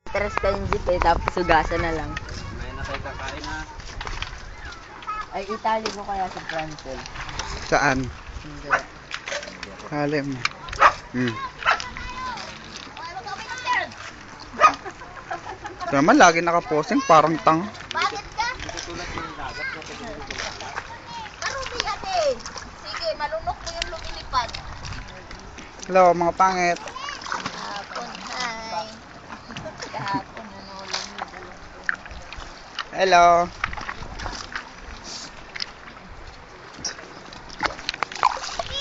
Teres tayong jeep eh, tapos sugasan na lang. May na tayo kakain ha. Ay, itali mo kaya sa frontal. Saan? Hindi. Kali mo. Ito naman lagi nakaposing, parang tang. Bakit ka? Tutulad yung dagat. Marumi ate. Sige, malunok mo yung lumilipad. Hello mga pangit. Kahapon, hi. Kahapon, ano lang yung Hello.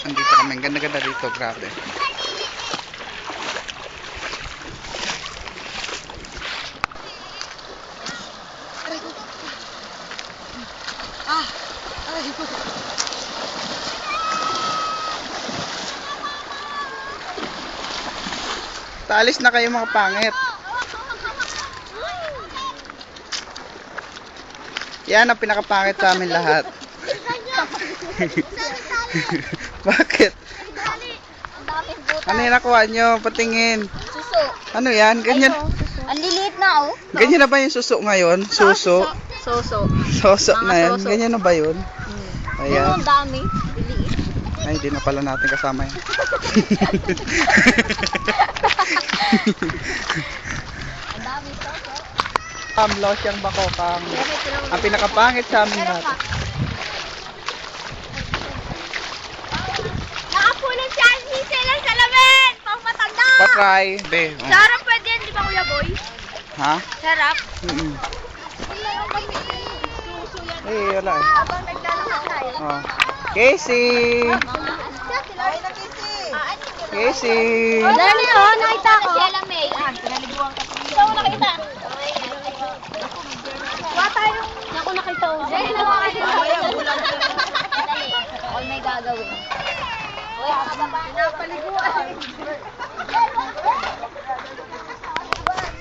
Andito kami, ang ganda-ganda dito, grabe. Taalis na kayo mga pangit. Yan ang pinakapangit sa amin lahat. Bakit? Ang daming butas. Ano yung nakuha nyo? Patingin. Suso. Ano yan? Ganyan. Ang liliit na oh. Ganyan na ba yung suso ngayon? Suso? Soso. Soso Mga na yan? soso. Ganyan na ba yun? Ayan. Ang dami. Liliit. Ay, hindi na pala natin kasama yan. Ang dami suso. Losyang bakokang. Ang pinakapangit sa amin lahat. Nakapunan siya ang sisi lang sa lamin. Pang matanda. Patry. Be. Oh. Sarap pwede yan, di ba Kuya Boy? Ha? Sarap. Mm-mm. Suso yan. Eh, wala eh. Habang naglalakad tayo. Oh. Casey! Ay, na Casey. Casey! Dali oh, nakita ko. Si Ella May. Pinaliguan ka. Ikaw mo nakita. Wala tayo. Ako nakita ko. Dali na ako may gagawin. Uy, pinapaliguan.